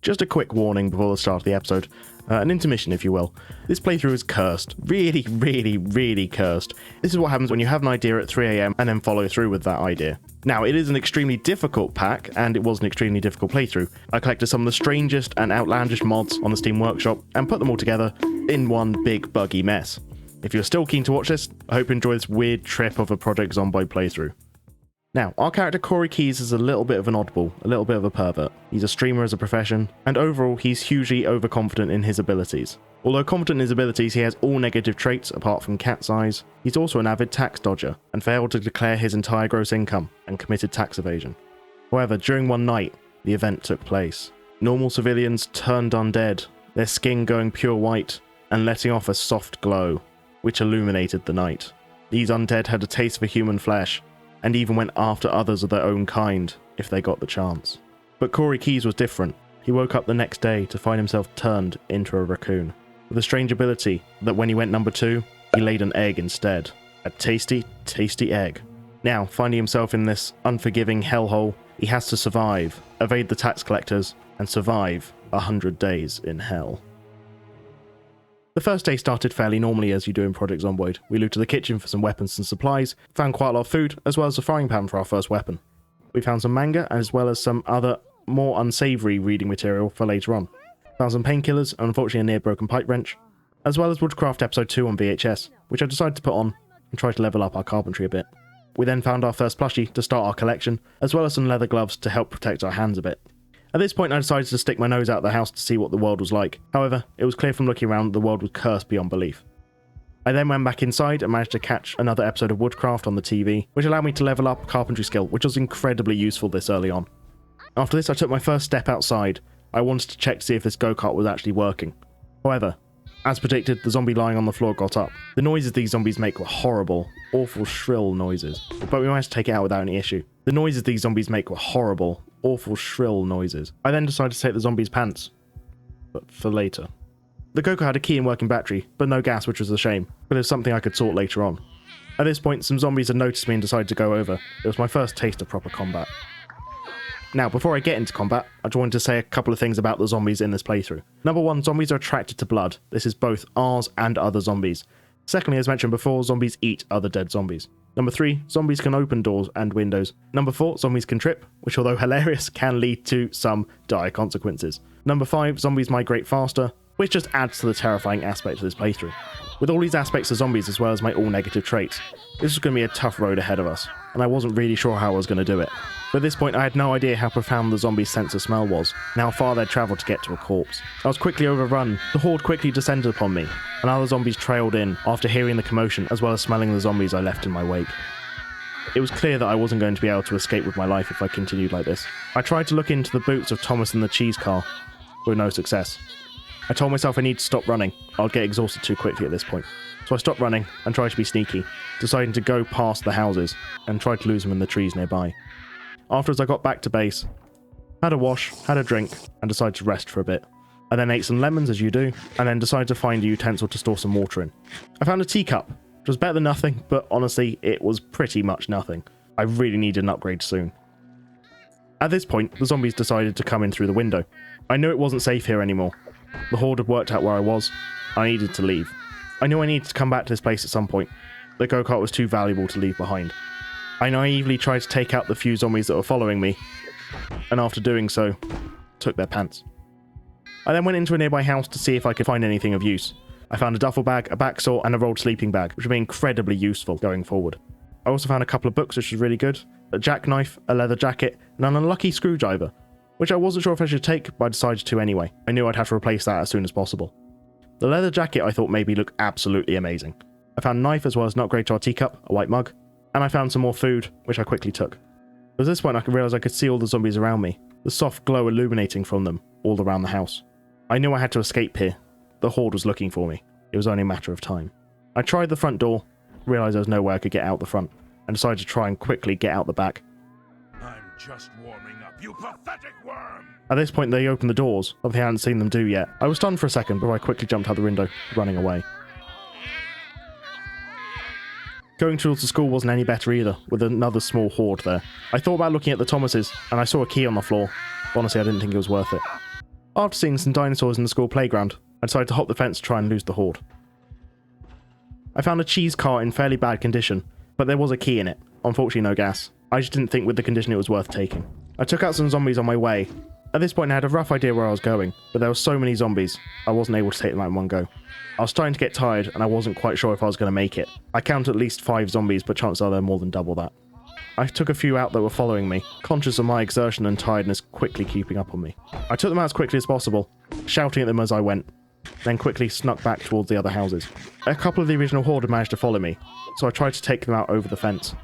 Just a quick warning before the start of the episode, an intermission if you will. This playthrough is cursed. Really cursed. This is what happens when you have an idea at 3 AM and then follow through with that idea. Now, it is an extremely difficult pack, and it was an extremely difficult playthrough. I collected some of the strangest and outlandish mods on the Steam Workshop and put them all together in one big buggy mess. If you're still keen to watch this, I hope you enjoy this weird trip of a Project Zomboid playthrough. Now, our character Kory Keyes is a little bit of an oddball, a little bit of a pervert. He's a streamer as a profession, and overall he's hugely overconfident in his abilities. Although confident in his abilities, he has all negative traits apart from cat's eyes. He's also an avid tax dodger, and failed to declare his entire gross income, and committed tax evasion. However, during one night, the event took place. Normal civilians turned undead, their skin going pure white, and letting off a soft glow, which illuminated the night. These undead had a taste for human flesh, and even went after others of their own kind if they got the chance. But Kory Keyes was different. He woke up the next day to find himself turned into a raccoon, with a strange ability that when he went number 2, he laid an egg instead. A tasty egg. Now, finding himself in this unforgiving hellhole, he has to survive, evade the tax collectors, and survive 100 days in hell. The first day started fairly normally as you do in Project Zomboid. We looted the kitchen for some weapons and supplies, found quite a lot of food, as well as a frying pan for our first weapon. We found some manga, as well as some other, more unsavoury reading material for later on. Found some painkillers, and unfortunately a near broken pipe wrench, as well as Woodcraft Episode 2 on VHS, which I decided to put on and try to level up our carpentry a bit. We then found our first plushie to start our collection, as well as some leather gloves to help protect our hands a bit. At this point I decided to stick my nose out of the house to see what the world was like. However, it was clear from looking around that the world was cursed beyond belief. I then went back inside and managed to catch another episode of Woodcraft on the TV, which allowed me to level up carpentry skill, which was incredibly useful this early on. After this I took my first step outside. I wanted to check to see if this go-kart was actually working. However, as predicted, the zombie lying on the floor got up. The noises these zombies make were horrible, awful shrill noises, but we managed to take it out without any issue. The noises these zombies make were horrible, awful shrill noises. I then decided to take the zombie's pants, but for later. The go-kart had a key and working battery, but no gas, which was a shame, but it was something I could sort later on. At this point, some zombies had noticed me and decided to go over. It was my first taste of proper combat. Now, before I get into combat, I just wanted to say a couple of things about the zombies in this playthrough. Number 1, zombies are attracted to blood. This is both ours and other zombies. Secondly, as mentioned before, zombies eat other dead zombies. Number 3, zombies can open doors and windows. Number 4, zombies can trip, which although hilarious, can lead to some dire consequences. Number 5, zombies migrate faster, which just adds to the terrifying aspect of this playthrough. With all these aspects of zombies as well as my all negative traits, this was going to be a tough road ahead of us, and I wasn't really sure how I was going to do it. But at this point I had no idea how profound the zombie's sense of smell was, and how far they'd travelled to get to a corpse. I was quickly overrun, the horde quickly descended upon me, and other zombies trailed in after hearing the commotion as well as smelling the zombies I left in my wake. It was clear that I wasn't going to be able to escape with my life if I continued like this. I tried to look into the boots of Thomas and the cheese car, with no success. I told myself I need to stop running, I'll get exhausted too quickly at this point. So I stopped running and tried to be sneaky, deciding to go past the houses and try to lose them in the trees nearby. Afterwards I got back to base, had a wash, had a drink, and decided to rest for a bit. I then ate some lemons as you do, and then decided to find a utensil to store some water in. I found a teacup, which was better than nothing, but honestly it was pretty much nothing. I really needed an upgrade soon. At this point the zombies decided to come in through the window. I knew it wasn't safe here anymore. The horde had worked out where I was. I needed to leave. I knew I needed to come back to this place at some point. The go-kart was too valuable to leave behind. I naively tried to take out the few zombies that were following me, and after doing so, took their pants. I then went into a nearby house to see if I could find anything of use. I found a duffel bag, a backsaw, and a rolled sleeping bag, which would be incredibly useful going forward. I also found a couple of books, which was really good, a jackknife, a leather jacket, and an unlucky screwdriver, which I wasn't sure if I should take, but I decided to anyway. I knew I'd have to replace that as soon as possible. The leather jacket I thought made me look absolutely amazing. I found a knife as well as an upgrade to our teacup, a white mug, and I found some more food, which I quickly took. It was this point I realised I could see all the zombies around me, the soft glow illuminating from them all around the house. I knew I had to escape here. The horde was looking for me. It was only a matter of time. I tried the front door, realised there was no way I could get out the front, and decided to try and quickly get out the back. I'm just warming up, you pathetic worm! At this point they opened the doors, but they hadn't seen them do yet. I was stunned for a second before I quickly jumped out the window, running away. Going towards the school wasn't any better either, with another small horde there. I thought about looking at the Thomases, and I saw a key on the floor, but honestly I didn't think it was worth it. After seeing some dinosaurs in the school playground, I decided to hop the fence to try and lose the horde. I found a cheese cart in fairly bad condition, but there was a key in it. Unfortunately no gas. I just didn't think with the condition it was worth taking. I took out some zombies on my way. At this point I had a rough idea where I was going, but there were so many zombies, I wasn't able to take them out in one go. I was starting to get tired and I wasn't quite sure if I was going to make it. I counted at least 5 zombies, but chances are there were more than double that. I took a few out that were following me, conscious of my exertion and tiredness quickly keeping up on me. I took them out as quickly as possible, shouting at them as I went, then quickly snuck back towards the other houses. A couple of the original horde had managed to follow me, so I tried to take them out over the fence.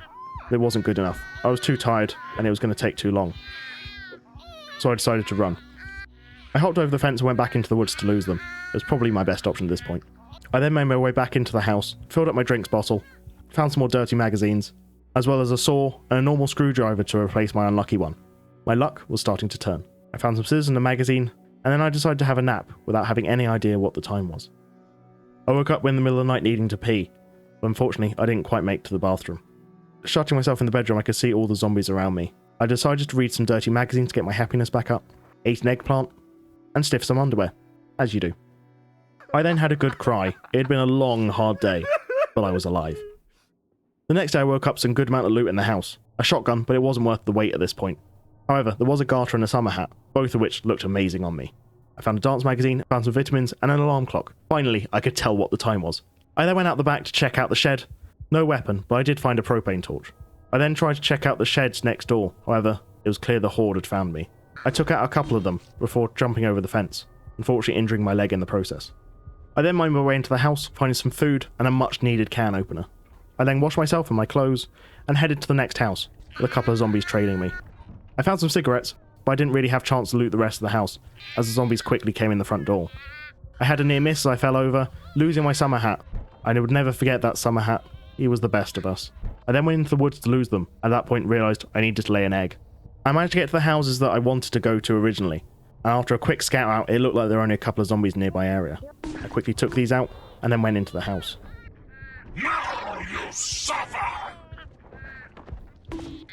But it wasn't good enough. I was too tired, and it was going to take too long. So I decided to run. I hopped over the fence and went back into the woods to lose them. It was probably my best option at this point. I then made my way back into the house, filled up my drinks bottle, found some more dirty magazines, as well as a saw and a normal screwdriver to replace my unlucky one. My luck was starting to turn. I found some scissors and a magazine, and then I decided to have a nap without having any idea what the time was. I woke up in the middle of the night needing to pee, but unfortunately I didn't quite make it to the bathroom. Shutting myself in the bedroom, I could see all the zombies around me. I decided to read some dirty magazines to get my happiness back up, ate an eggplant, and stiffed some underwear, as you do. I then had a good cry. It had been a long, hard day, but I was alive. The next day I woke up with some good amount of loot in the house. A shotgun, but it wasn't worth the wait at this point. However, there was a garter and a summer hat, both of which looked amazing on me. I found a dance magazine, found some vitamins, and an alarm clock. Finally, I could tell what the time was. I then went out the back to check out the shed. No weapon, but I did find a propane torch. I then tried to check out the sheds next door. However, it was clear the horde had found me. I took out a couple of them before jumping over the fence, unfortunately injuring my leg in the process. I then made my way into the house, finding some food and a much needed can opener. I then washed myself and my clothes and headed to the next house, with a couple of zombies trailing me. I found some cigarettes, but I didn't really have a chance to loot the rest of the house, as the zombies quickly came in the front door. I had a near miss as I fell over, losing my summer hat. I would never forget that summer hat. He was the best of us. I then went into the woods to lose them. At that point realised I needed to lay an egg. I managed to get to the houses that I wanted to go to originally, and after a quick scout out it looked like there were only a couple of zombies in the nearby area. I quickly took these out and then went into the house. Now you suffer!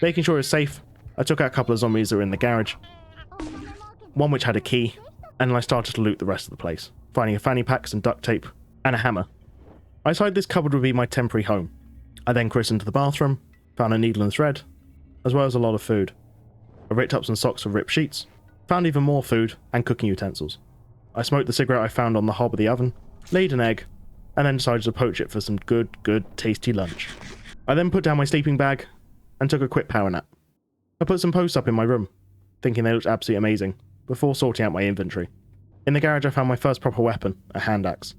Making sure it was safe, I took out a couple of zombies that were in the garage, one which had a key, and then I started to loot the rest of the place, finding a fanny pack, some duct tape, and a hammer. I decided this cupboard would be my temporary home. I then cruised into the bathroom, found a needle and thread, as well as a lot of food. I ripped up some socks with ripped sheets, found even more food and cooking utensils. I smoked the cigarette I found on the hob of the oven, laid an egg, and then decided to poach it for some good, tasty lunch. I then put down my sleeping bag and took a quick power nap. I put some posts up in my room, thinking they looked absolutely amazing, before sorting out my inventory. In the garage I found my first proper weapon, a hand axe.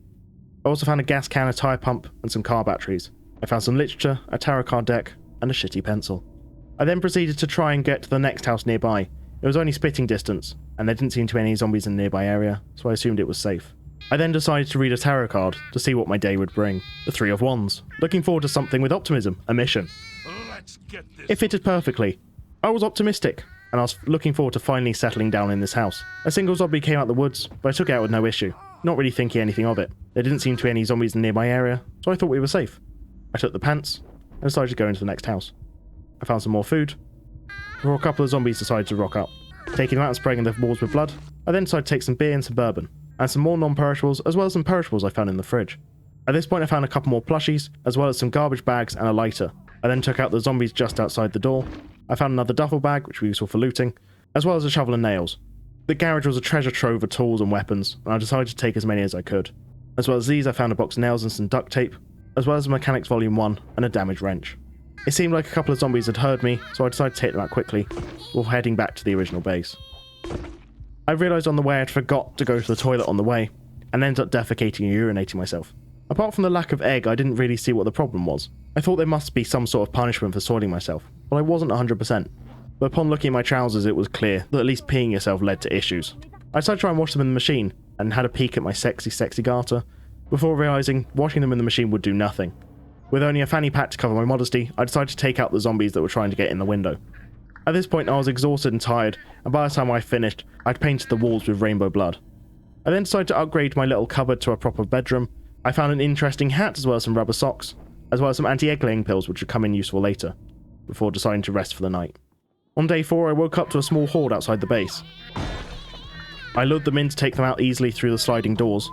I also found a gas can, a tyre pump, and some car batteries. I found some literature, a tarot card deck, and a shitty pencil. I then proceeded to try and get to the next house nearby. It was only spitting distance, and there didn't seem to be any zombies in the nearby area, so I assumed it was safe. I then decided to read a tarot card to see what my day would bring. The Three of Wands. Looking forward to something with optimism, a mission. Let's get this. It fitted perfectly. I was optimistic, and I was looking forward to finally settling down in this house. A single zombie came out the woods, but I took it out with no issue, not really thinking anything of it. There didn't seem to be any zombies in the nearby area, so I thought we were safe. I took the pants, and decided to go into the next house. I found some more food, before a couple of zombies decided to rock up. Taking them out and spraying the walls with blood, I then decided to take some beer and some bourbon, and some more non-perishables, as well as some perishables I found in the fridge. At this point I found a couple more plushies, as well as some garbage bags and a lighter. I then took out the zombies just outside the door. I found another duffel bag, which was useful for looting, as well as a shovel and nails. The garage was a treasure trove of tools and weapons, and I decided to take as many as I could. As well as these, I found a box of nails and some duct tape, as well as Mechanics Volume 1 and a damaged wrench. It seemed like a couple of zombies had heard me, so I decided to take them out quickly, before heading back to the original base. I realised on the way I'd forgot to go to the toilet on the way, and ended up defecating and urinating myself. Apart from the lack of egg, I didn't really see what the problem was. I thought there must be some sort of punishment for soiling myself, but I wasn't 100%. But upon looking at my trousers, it was clear that at least peeing yourself led to issues. I decided to try and wash them in the machine, and had a peek at my sexy garter, before realising washing them in the machine would do nothing. With only a fanny pack to cover my modesty, I decided to take out the zombies that were trying to get in the window. At this point I was exhausted and tired, and by the time I finished, I'd painted the walls with rainbow blood. I then decided to upgrade my little cupboard to a proper bedroom. I found an interesting hat as well as some rubber socks, as well as some anti-egg laying pills which would come in useful later, before deciding to rest for the night. On day 4 I woke up to a small horde outside the base. I lured them in to take them out easily through the sliding doors,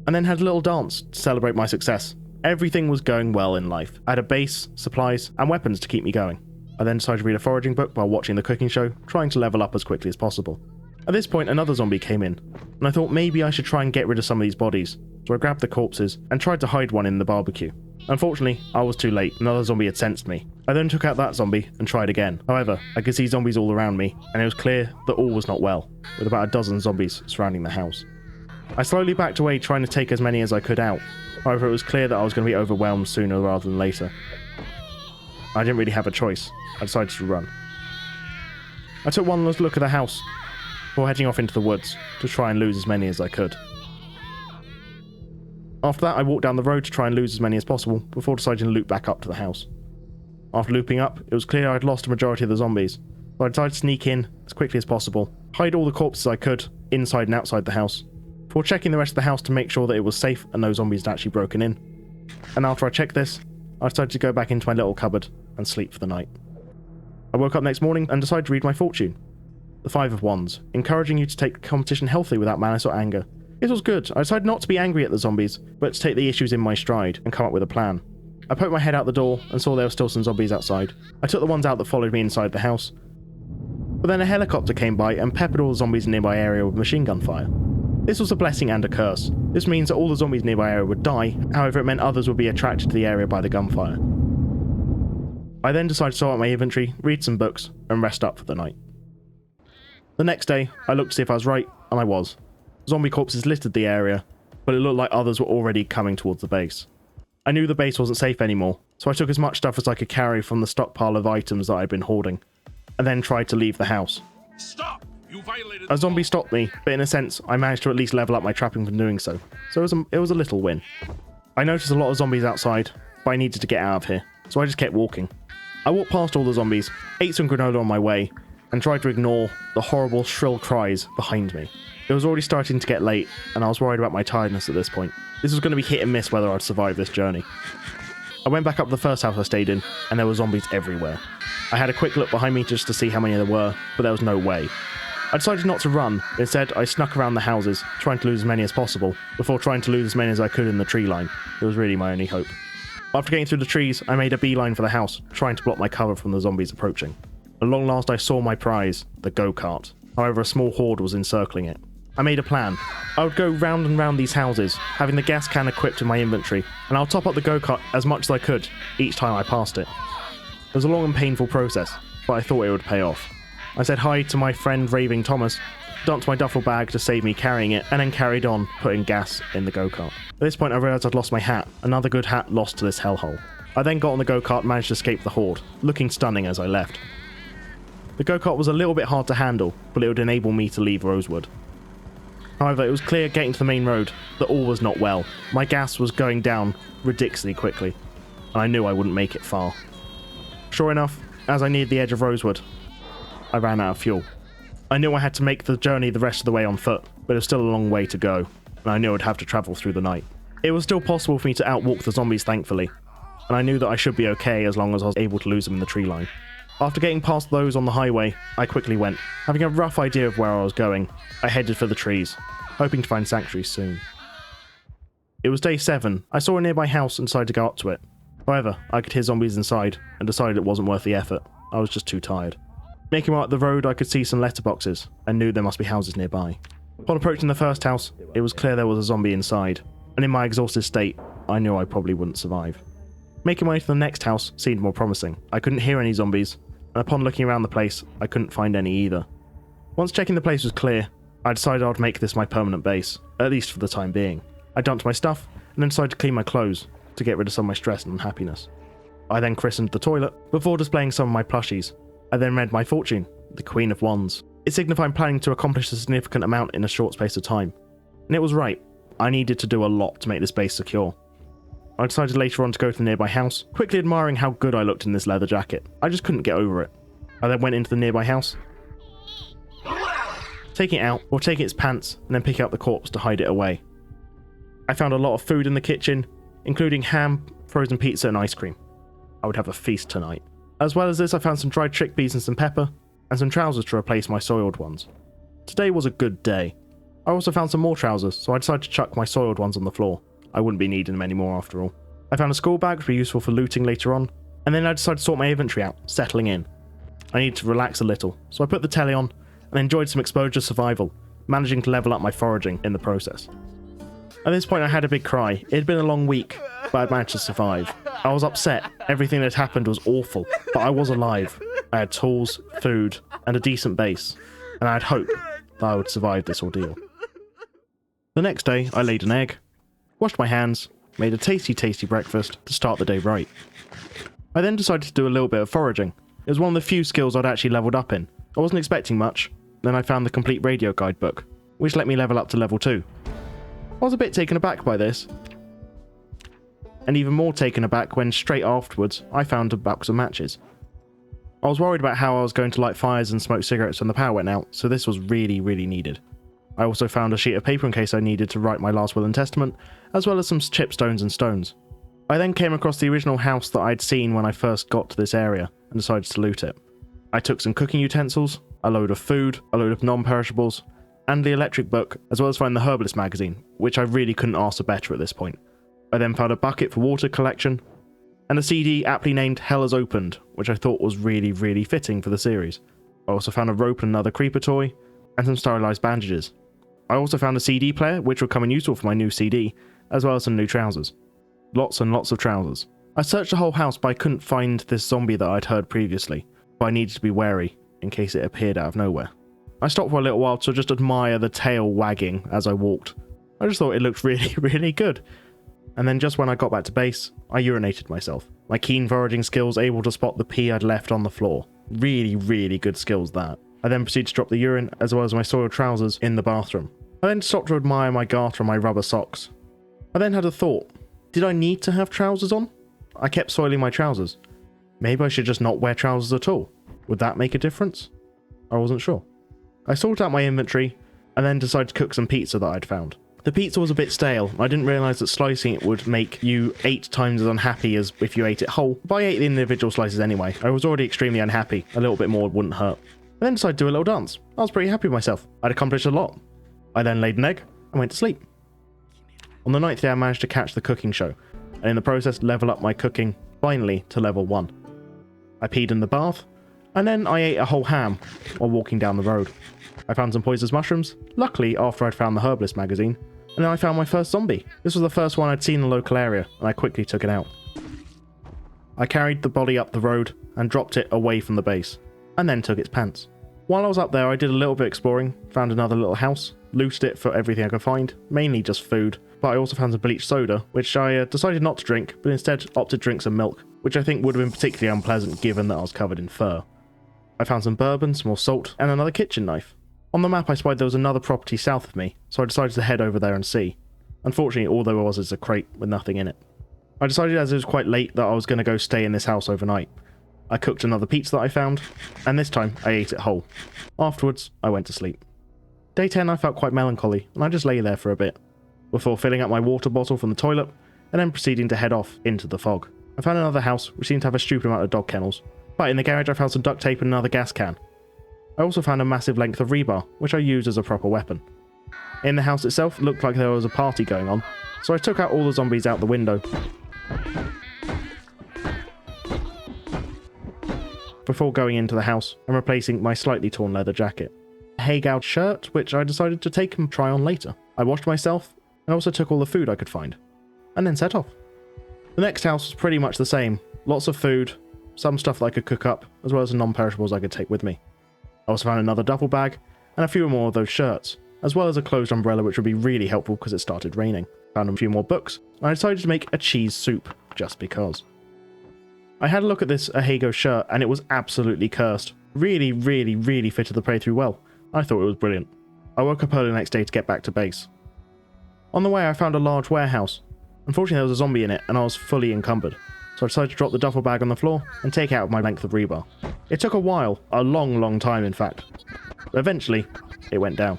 and then had a little dance to celebrate my success. Everything was going well in life. I had a base, supplies, and weapons to keep me going. I then decided to read a foraging book while watching the cooking show, trying to level up as quickly as possible. At this point, another zombie came in, and I thought maybe I should try and get rid of some of these bodies, so I grabbed the corpses and tried to hide one in the barbecue. Unfortunately, I was too late. Another zombie had sensed me. I then took out that zombie and tried again. However, I could see zombies all around me, and it was clear that all was not well, with about a dozen zombies surrounding the house. I slowly backed away, trying to take as many as I could out. However, it was clear that I was going to be overwhelmed sooner rather than later. I didn't really have a choice. I decided to run. I took one last look at the house before heading off into the woods to try and lose as many as I could. After that, I walked down the road to try and lose as many as possible before deciding to loop back up to the house. After looping up, it was clear I'd lost a majority of the zombies, so I decided to sneak in as quickly as possible, hide all the corpses I could inside and outside the house, before checking the rest of the house to make sure that it was safe and no zombies had actually broken in. And after I checked this, I decided to go back into my little cupboard and sleep for the night. I woke up next morning and decided to read my fortune. The 5 of Wands, encouraging you to take the competition healthily without malice or anger. This was good. I decided not to be angry at the zombies, but to take the issues in my stride and come up with a plan. I poked my head out the door and saw there were still some zombies outside. I took the ones out that followed me inside the house, but then a helicopter came by and peppered all the zombies in the nearby area with machine gun fire. This was a blessing and a curse. This means that all the zombies in the nearby area would die, however it meant others would be attracted to the area by the gunfire. I then decided to sort out my inventory, read some books, and rest up for the night. The next day, I looked to see if I was right, and I was. Zombie corpses littered the area, but it looked like others were already coming towards the base. I knew the base wasn't safe anymore, so I took as much stuff as I could carry from the stockpile of items that I'd been hoarding, and then tried to leave the house. Stop! You violated A zombie stopped me, but in a sense, I managed to at least level up my trapping from doing so it was a little win. I noticed a lot of zombies outside, but I needed to get out of here, so I just kept walking. I walked past all the zombies, ate some granola on my way, and tried to ignore the horrible shrill cries behind me. It was already starting to get late, and I was worried about my tiredness at this point. This was going to be hit and miss whether I'd survive this journey. I went back up to the first house I stayed in, and there were zombies everywhere. I had a quick look behind me just to see how many there were, but there was no way. I decided not to run. Instead, I snuck around the houses, trying to lose as many as possible, before trying to lose as many as I could in the tree line. It was really my only hope. After getting through the trees, I made a beeline for the house, trying to block my cover from the zombies approaching. At long last, I saw my prize, the go-kart. However, a small horde was encircling it. I made a plan. I would go round and round these houses, having the gas can equipped in my inventory, and I'll top up the go-kart as much as I could each time I passed it. It was a long and painful process, but I thought it would pay off. I said hi to my friend Raving Thomas, dumped my duffel bag to save me carrying it, and then carried on, putting gas in the go-kart. At this point I realised I'd lost my hat, another good hat lost to this hellhole. I then got on the go-kart and managed to escape the horde, looking stunning as I left. The go-kart was a little bit hard to handle, but it would enable me to leave Rosewood. However, it was clear getting to the main road that all was not well. My gas was going down ridiculously quickly, and I knew I wouldn't make it far. Sure enough, as I neared the edge of Rosewood, I ran out of fuel. I knew I had to make the journey the rest of the way on foot, but it was still a long way to go, and I knew I'd have to travel through the night. It was still possible for me to outwalk the zombies, thankfully, and I knew that I should be okay as long as I was able to lose them in the tree line. After getting past those on the highway, I quickly went. Having a rough idea of where I was going, I headed for the trees, hoping to find sanctuary soon. It was day 7. I saw a nearby house and decided to go up to it. However, I could hear zombies inside and decided it wasn't worth the effort. I was just too tired. Making my way up the road, I could see some letterboxes and knew there must be houses nearby. Upon approaching the first house, it was clear there was a zombie inside, and in my exhausted state, I knew I probably wouldn't survive. Making my way to the next house seemed more promising. I couldn't hear any zombies, and upon looking around the place, I couldn't find any either. Once checking the place was clear, I decided I'd make this my permanent base, at least for the time being. I dumped my stuff, and then decided to clean my clothes, to get rid of some of my stress and unhappiness. I then christened the toilet, before displaying some of my plushies. I then read my fortune, the Queen of Wands. It signified planning to accomplish a significant amount in a short space of time. And it was right. I needed to do a lot to make this base secure. I decided later on to go to the nearby house, quickly admiring how good I looked in this leather jacket. I just couldn't get over it. I then went into the nearby house, taking it out, or taking its pants, and then picking up the corpse to hide it away. I found a lot of food in the kitchen, including ham, frozen pizza, and ice cream. I would have a feast tonight. As well as this, I found some dried chickpeas and some pepper, and some trousers to replace my soiled ones. Today was a good day. I also found some more trousers, so I decided to chuck my soiled ones on the floor. I wouldn't be needing them anymore after all. I found a school bag which would be useful for looting later on, and then I decided to sort my inventory out, settling in. I needed to relax a little, so I put the telly on and enjoyed some exposure survival, managing to level up my foraging in the process. At this point I had a big cry. It had been a long week, but I'd managed to survive. I was upset, everything that had happened was awful, but I was alive. I had tools, food, and a decent base, and I had hope that I would survive this ordeal. The next day I laid an egg, washed my hands, made a tasty breakfast to start the day right. I then decided to do a little bit of foraging. It was one of the few skills I'd actually leveled up in. I wasn't expecting much, then I found the complete radio guidebook, which let me level up to level 2. I was a bit taken aback by this, and even more taken aback when straight afterwards I found a box of matches. I was worried about how I was going to light fires and smoke cigarettes when the power went out, so this was really needed. I also found a sheet of paper in case I needed to write my last will and testament, as well as some chipstones and stones. I then came across the original house that I'd seen when I first got to this area, and decided to loot it. I took some cooking utensils, a load of food, a load of non-perishables, and the electric book, as well as find the herbalist magazine, which I really couldn't ask for better at this point. I then found a bucket for water collection, and a CD aptly named Hell Has Opened, which I thought was really fitting for the series. I also found a rope and another creeper toy, and some sterilized bandages. I also found a CD player, which would come in useful for my new CD, as well as some new trousers. Lots and lots of trousers. I searched the whole house, but I couldn't find this zombie that I'd heard previously, but I needed to be wary, in case it appeared out of nowhere. I stopped for a little while to just admire the tail wagging as I walked. I just thought it looked really good. And then just when I got back to base, I urinated myself. My keen foraging skills able to spot the pee I'd left on the floor. Really good skills that. I then proceeded to drop the urine, as well as my soiled trousers, in the bathroom. I then stopped to admire my garter and my rubber socks. I then had a thought. Did I need to have trousers on? I kept soiling my trousers. Maybe I should just not wear trousers at all. Would that make a difference? I wasn't sure. I sorted out my inventory, and then decided to cook some pizza that I'd found. The pizza was a bit stale. I didn't realise that slicing it would make you 8 times as unhappy as if you ate it whole, but I ate the individual slices anyway. I was already extremely unhappy. A little bit more wouldn't hurt. I then decided to do a little dance. I was pretty happy with myself. I'd accomplished a lot. I then laid an egg and went to sleep. On the 9th day I managed to catch the cooking show, and in the process level up my cooking, finally to level 1. I peed in the bath, and then I ate a whole ham while walking down the road. I found some poisonous mushrooms, luckily after I'd found the herbalist magazine, and then I found my first zombie. This was the first one I'd seen in the local area, and I quickly took it out. I carried the body up the road and dropped it away from the base, and then took its pants. While I was up there I did a little bit of exploring, found another little house, looted it for everything I could find, mainly just food, but I also found some bleached soda, which I decided not to drink, but instead opted to drink some milk, which I think would have been particularly unpleasant given that I was covered in fur. I found some bourbon, some more salt, and another kitchen knife. On the map I spied there was another property south of me, so I decided to head over there and see. Unfortunately, all there was is a crate with nothing in it. I decided as it was quite late that I was going to go stay in this house overnight. I cooked another pizza that I found, and this time I ate it whole. Afterwards, I went to sleep. Day 10 I felt quite melancholy, and I just lay there for a bit, before filling up my water bottle from the toilet, and then proceeding to head off into the fog. I found another house, which seemed to have a stupid amount of dog kennels, but in the garage I found some duct tape and another gas can. I also found a massive length of rebar, which I used as a proper weapon. In the house itself, it looked like there was a party going on, so I took out all the zombies out the window, before going into the house and replacing my slightly torn leather jacket. A hay-gouged shirt, which I decided to take and try on later. I washed myself, and also took all the food I could find, and then set off. The next house was pretty much the same. Lots of food, some stuff that I could cook up, as well as some non-perishables I could take with me. I also found another duffel bag, and a few more of those shirts, as well as a closed umbrella which would be really helpful because it started raining. Found a few more books, and I decided to make a cheese soup, just because. I had a look at this Ahego shirt, and it was absolutely cursed. Really fitted the playthrough well. I thought it was brilliant. I woke up early the next day to get back to base. On the way I found a large warehouse. Unfortunately there was a zombie in it, and I was fully encumbered, so I decided to drop the duffel bag on the floor and take out my length of rebar. It took a while, a long time in fact, but eventually it went down.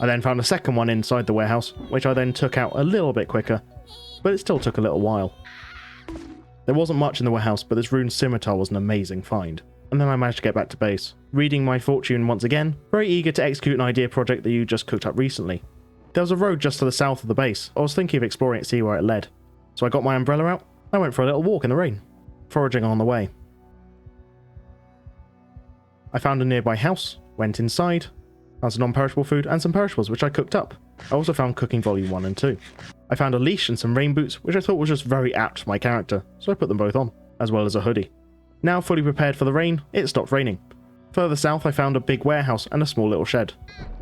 I then found a second one inside the warehouse, which I then took out a little bit quicker, but it still took a little while. There wasn't much in the warehouse, but this rune scimitar was an amazing find. and then I managed to get back to base, reading my fortune once again, very eager to execute an idea project that you just cooked up recently. There was a road just to the south of the base. I was thinking of exploring it to see where it led. So I got my umbrella out, I went for a little walk in the rain, foraging on the way. I found a nearby house, went inside, found some non-perishable food and some perishables which I cooked up. I also found Cooking Volume 1 and 2. I found a leash and some rain boots which I thought was just very apt for my character, so I put them both on, as well as a hoodie. Now fully prepared for the rain, it stopped raining. Further south I found a big warehouse and a small little shed.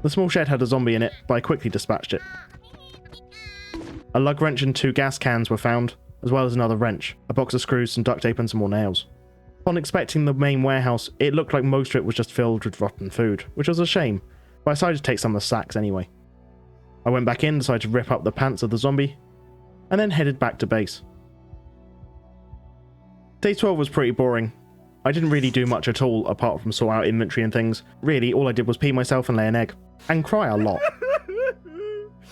The small shed had a zombie in it, but I quickly dispatched it. A lug wrench and 2 gas cans were found, as well as another wrench, a box of screws, some duct tape and some more nails. Upon inspecting the main warehouse, it looked like most of it was just filled with rotten food, which was a shame, but I decided to take some of the sacks anyway. I went back in, decided to rip up the pants of the zombie, and then headed back to base. Day 12 was pretty boring. I didn't really do much at all apart from sort out inventory and things. Really, all I did was pee myself and lay an egg. And cry a lot.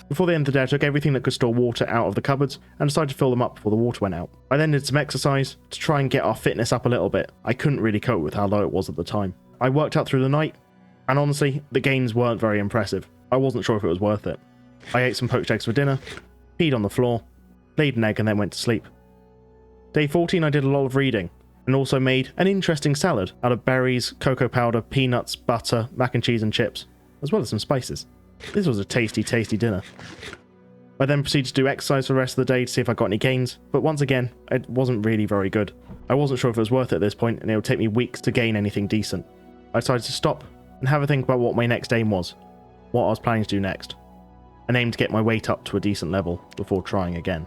Before the end of the day, I took everything that could store water out of the cupboards and decided to fill them up before the water went out. I then did some exercise to try and get our fitness up a little bit. I couldn't really cope with how low it was at the time. I worked out through the night, and honestly, the gains weren't very impressive. I wasn't sure if it was worth it. I ate some poached eggs for dinner, peed on the floor, laid an egg and then went to sleep. Day 14 I did a lot of reading, and also made an interesting salad out of berries, cocoa powder, peanuts, butter, mac and cheese and chips, as well as some spices. This was a tasty, tasty dinner. I then proceeded to do exercise for the rest of the day to see if I got any gains, but once again, it wasn't really very good. I wasn't sure if it was worth it at this point, and it would take me weeks to gain anything decent. I decided to stop and have a think about what my next aim was, what I was planning to do next, and aim to get my weight up to a decent level before trying again.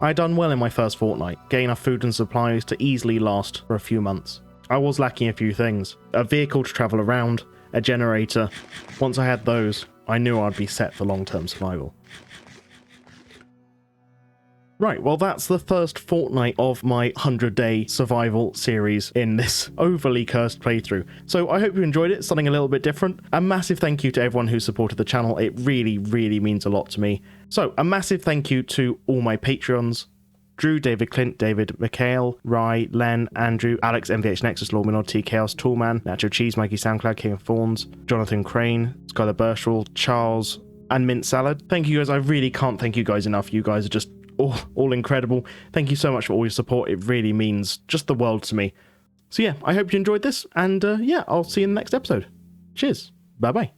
I had done well in my first fortnight, getting enough food and supplies to easily last for a few months. I was lacking a few things, a vehicle to travel around, a generator. Once I had those, I knew I'd be set for long-term survival. Right, well that's the first fortnight of my 100-day survival series in this overly cursed playthrough. So I hope you enjoyed it, something a little bit different. A massive thank you to everyone who supported the channel, it really, really means a lot to me. So a massive thank you to all my Patreons: Drew, David Clint, David, Mikhail, Rye, Len, Andrew, Alex, MVH Nexus, Lawminod, T Chaos, Toolman, Nacho Cheese, Mikey SoundCloud, King of Thorns, Jonathan Crane, Skylar Burshall, Charles, and Mint Salad. Thank you guys, I really can't thank you guys enough. You guys are just all incredible. Thank you so much for all your support. It really means just the world to me. So yeah, I hope you enjoyed this, and yeah, I'll see you in the next episode. Cheers. Bye bye.